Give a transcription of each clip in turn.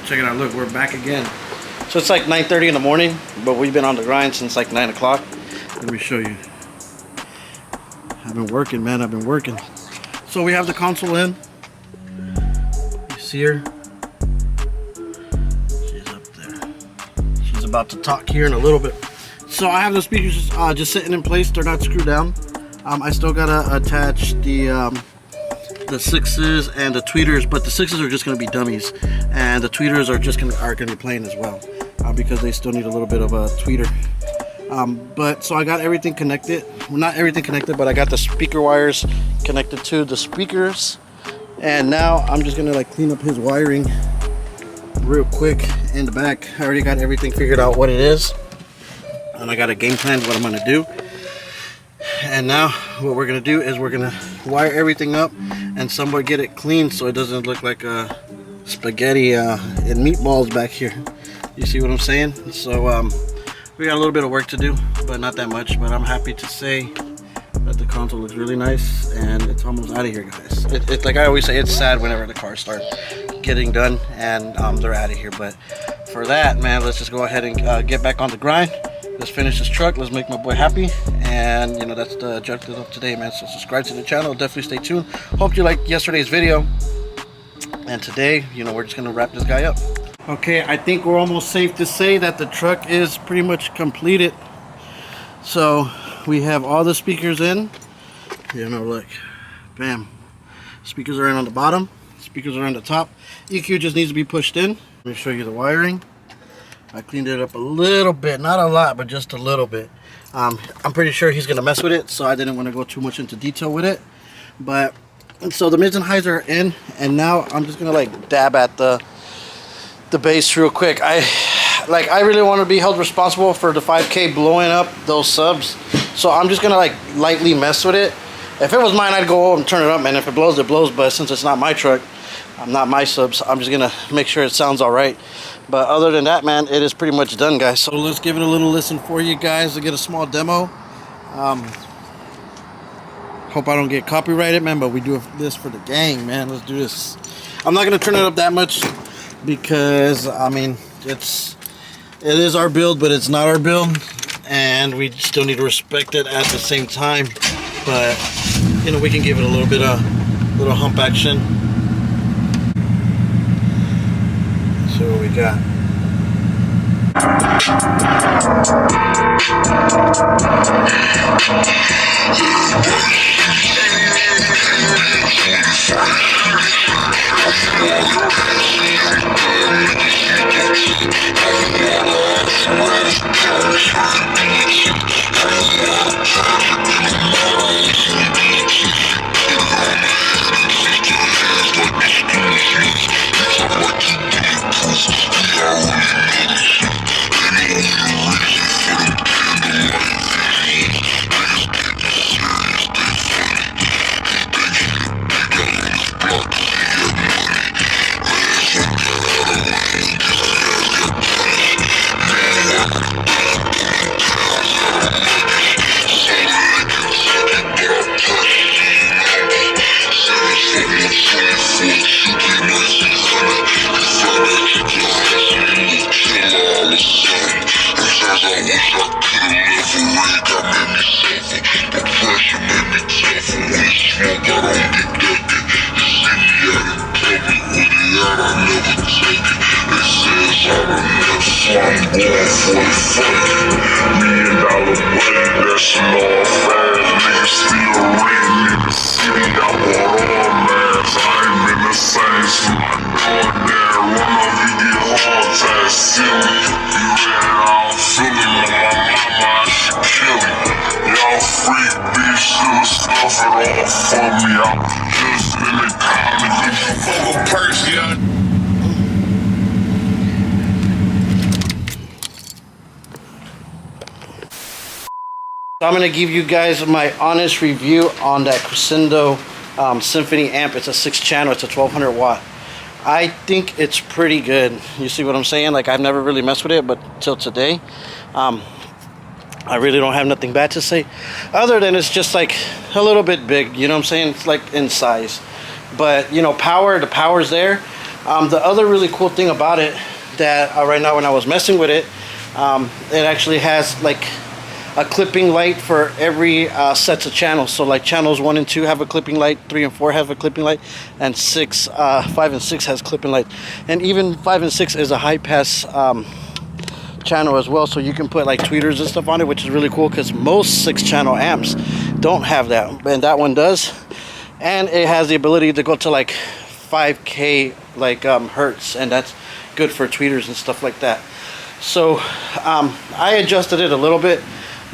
Check it out, look, we're back again. So it's like 9:30 in the morning, but we've been on the grind since like 9 o'clock. Let me show you. I've been working, man, I've been working. So we have the console in. You see her? She's up there. She's about to talk here in a little bit. So I have the speakers just sitting in place, they're not screwed down. I still gotta attach the 6s and the tweeters, but the 6s are just going to be dummies, and the tweeters are just going to be playing as well, because they still need a little bit of a tweeter. But so I got everything connected. Well, not everything connected, but I got the speaker wires connected to the speakers, and now I'm just going to like clean up his wiring real quick in the back. I already got everything figured out what it is, and I got a game plan what I'm going to do. And now what we're gonna do is we're gonna wire everything up and somewhat get it clean so it doesn't look like spaghetti and meatballs back here. You see what I'm saying? So we got a little bit of work to do, but not that much. But I'm happy to say that the console looks really nice and it's almost out of here, guys. It's like I always say, it's sad whenever the cars start getting done and they're out of here. But for that, man, let's just go ahead and get back on the grind. Let's finish this truck. Let's make my boy happy. And you know, that's the objective of today, man. So subscribe to the channel. Definitely stay tuned. Hope you liked yesterday's video. And today, you know, we're just gonna wrap this guy up. Okay, I think we're almost safe to say that the truck is pretty much completed. So we have all the speakers in. You know, look, bam. Speakers are in on the bottom. Speakers are on the top. EQ just needs to be pushed in. Let me show you the wiring. I cleaned it up a little bit, not a lot, but just a little bit. I'm pretty sure he's gonna mess with it, so I didn't want to go too much into detail with it. But so the mids and highs are in, and now I'm just gonna like dab at the bass real quick. I really want to be held responsible for the 5K blowing up those subs, so I'm just gonna like lightly mess with it. If it was mine, I'd go over and turn it up, and if it blows, it blows. But since it's not my truck, not my subs, I'm just gonna make sure it sounds all right. But other than that, man, it is pretty much done, guys. So let's give it a little listen for you guys to get a small demo. Hope I don't get copyrighted, man, but we do this for the gang, man. Let's do this. I'm not gonna turn it up that much because I mean it is our build, but it's not our build, and we still need to respect it at the same time. But you know, we can give it a little bit of little hump action. So what we got. Same, so I know that run up, you get hard. feel me. You read it, I don't feel me. My mama, she kill me. Y'all freak bitch, still stuff it all for me. I'm just in the comment, you fuck a purse, yeah. So I'm going to give you guys my honest review on that Crescendo Symphony amp. It's a 6-channel, it's a 1200 watt. I think it's pretty good. You see what I'm saying? Like, I've never really messed with it, but till today, I really don't have nothing bad to say, other than it's just like a little bit big, you know what I'm saying? It's like in size. But, you know, the power's there. The other really cool thing about it, that right now when I was messing with it, it actually has like a clipping light for every sets of channels. So like channels 1 and 2 have a clipping light, 3 and 4 have a clipping light, and 5 and 6 has clipping light. And even 5 and 6 is a high pass channel as well, so you can put like tweeters and stuff on it, which is really cool because most 6-channel amps don't have that, and that one does. And it has the ability to go to like 5K like hertz, and that's good for tweeters and stuff like that. So I adjusted it a little bit,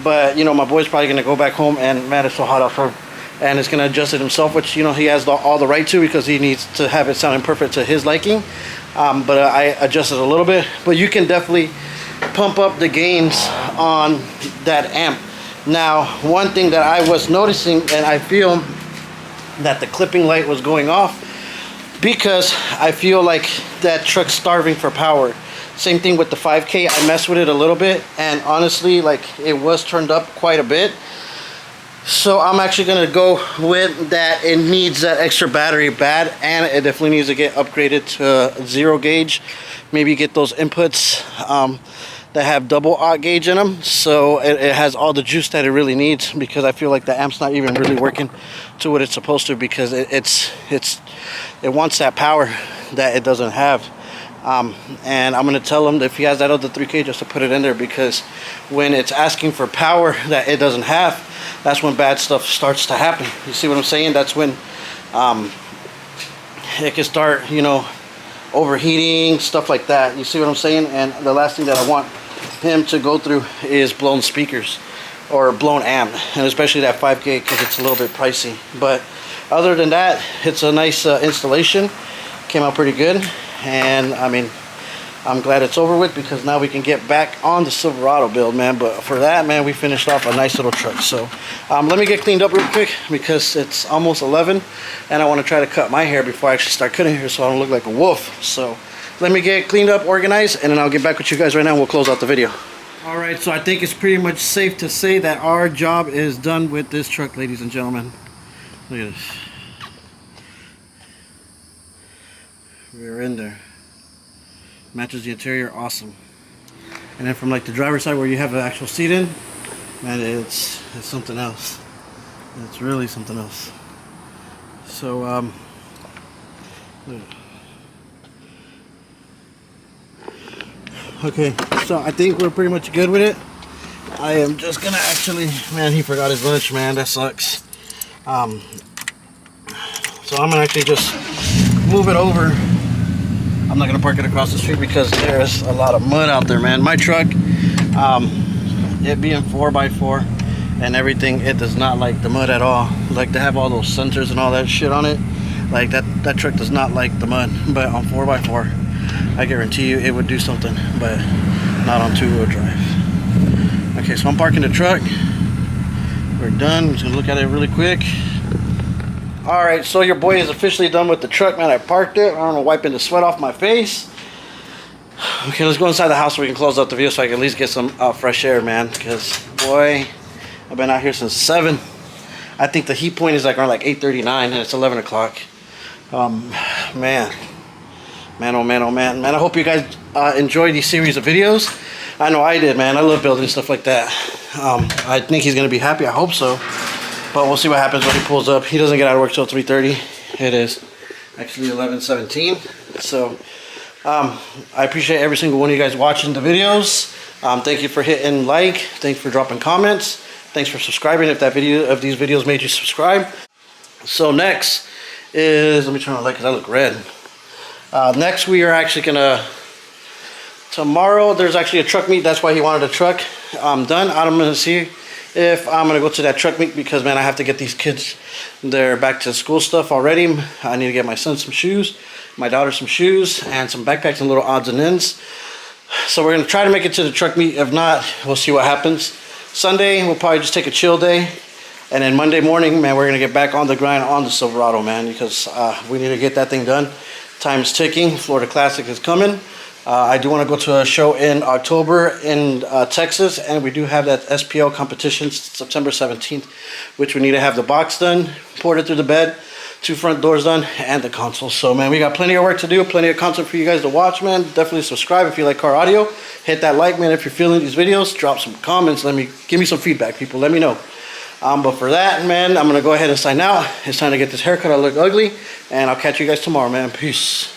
but you know, my boy's probably gonna go back home, and man, it's so hot outside, and it's gonna adjust it himself, which, you know, he has all the right to, because he needs to have it sounding perfect to his liking. But I adjusted a little bit. But you can definitely pump up the gains on that amp. Now, one thing that I was noticing, and I feel that the clipping light was going off because I feel like that truck's starving for power. Same thing with the 5K. I messed with it a little bit, and honestly, like, it was turned up quite a bit. So I'm actually gonna go with that. It needs that extra battery bad, and it definitely needs to get upgraded to 0 gauge. Maybe get those inputs that have double aught gauge in them, so it has all the juice that it really needs, because I feel like the amp's not even really working to what it's supposed to, because it wants that power that it doesn't have. And I'm gonna tell him that if he has that other 3K, just to put it in there, because when it's asking for power that it doesn't have, that's when bad stuff starts to happen. You see what I'm saying? That's when it can start, you know, overheating, stuff like that. You see what I'm saying? And the last thing that I want him to go through is blown speakers or blown amp, and especially that 5K, because it's a little bit pricey. But other than that, it's a nice installation. Came out pretty good, and I mean, I'm glad it's over with, because now we can get back on the Silverado build, man. But for that, man, we finished off a nice little truck. So let me get cleaned up real quick, because it's almost 11, and I want to try to cut my hair before I actually start cutting hair, so I don't look like a wolf. So let me get cleaned up, organized, and then I'll get back with you guys right now, and we'll close out the video. All right, so I think it's pretty much safe to say that our job is done with this truck, ladies and gentlemen. Look at this. We're in there. Matches the interior, awesome. And then from like the driver's side, where you have the actual seat in, man, it's something else. It's really something else. So okay, so I think we're pretty much good with it. I am just gonna actually, man, he forgot his lunch, man, that sucks. So I'm gonna actually just move it over. I'm not gonna park it across the street because there's a lot of mud out there, man. My truck, it being 4x4 and everything, it does not like the mud at all. Like, to have all those sensors and all that shit on it, like that truck does not like the mud. But on 4x4, I guarantee you it would do something, but not on 2-wheel drive. Okay, so I'm parking the truck. We're done. I'm just gonna look at it really quick. Alright, so your boy is officially done with the truck, man. I parked it. I'm gonna wiping the sweat off my face. Okay, let's go inside the house so we can close out the video, so I can at least get some fresh air, man. Because, boy, I've been out here since 7. I think the heat point is like around like 8:39, and it's 11 o'clock. Man, oh man, oh man. Man, I hope you guys enjoyed these series of videos. I know I did, man. I love building stuff like that. I think he's gonna be happy. I hope so. But we'll see what happens when he pulls up. He doesn't get out of work till 3:30. It is actually 11:17. So I appreciate every single one of you guys watching the videos. Thank you for hitting like. Thanks for dropping comments. Thanks for subscribing if these videos made you subscribe. So next is, let me turn on the light because I look red. Next we are actually gonna Tomorrow there's actually a truck meet. That's why he wanted a truck. I'm done. I'm gonna see if I'm gonna go to that truck meet because man, I have to get these kids their back to school stuff already. I need to get my son some shoes, my daughter some shoes, and some backpacks and little odds and ends. So we're gonna try to make it to the truck meet. If not, we'll see what happens. Sunday we'll probably just take a chill day, and then Monday morning, man, we're gonna get back on the grind on the Silverado, man, because we need to get that thing done. Time's ticking. Florida Classic is coming. I do want to go to a show in October in Texas, and we do have that SPL competition September 17th, which we need to have the box done, ported through the bed, 2 front doors done, and the console. So man, we got plenty of work to do, plenty of content for you guys to watch, man. Definitely subscribe if you like car audio. Hit that like, man, if you're feeling these videos. Drop some comments. Give me some feedback, people. Let me know. But for that, man, I'm gonna go ahead and sign out. It's time to get this haircut. I look ugly, and I'll catch you guys tomorrow, man. Peace.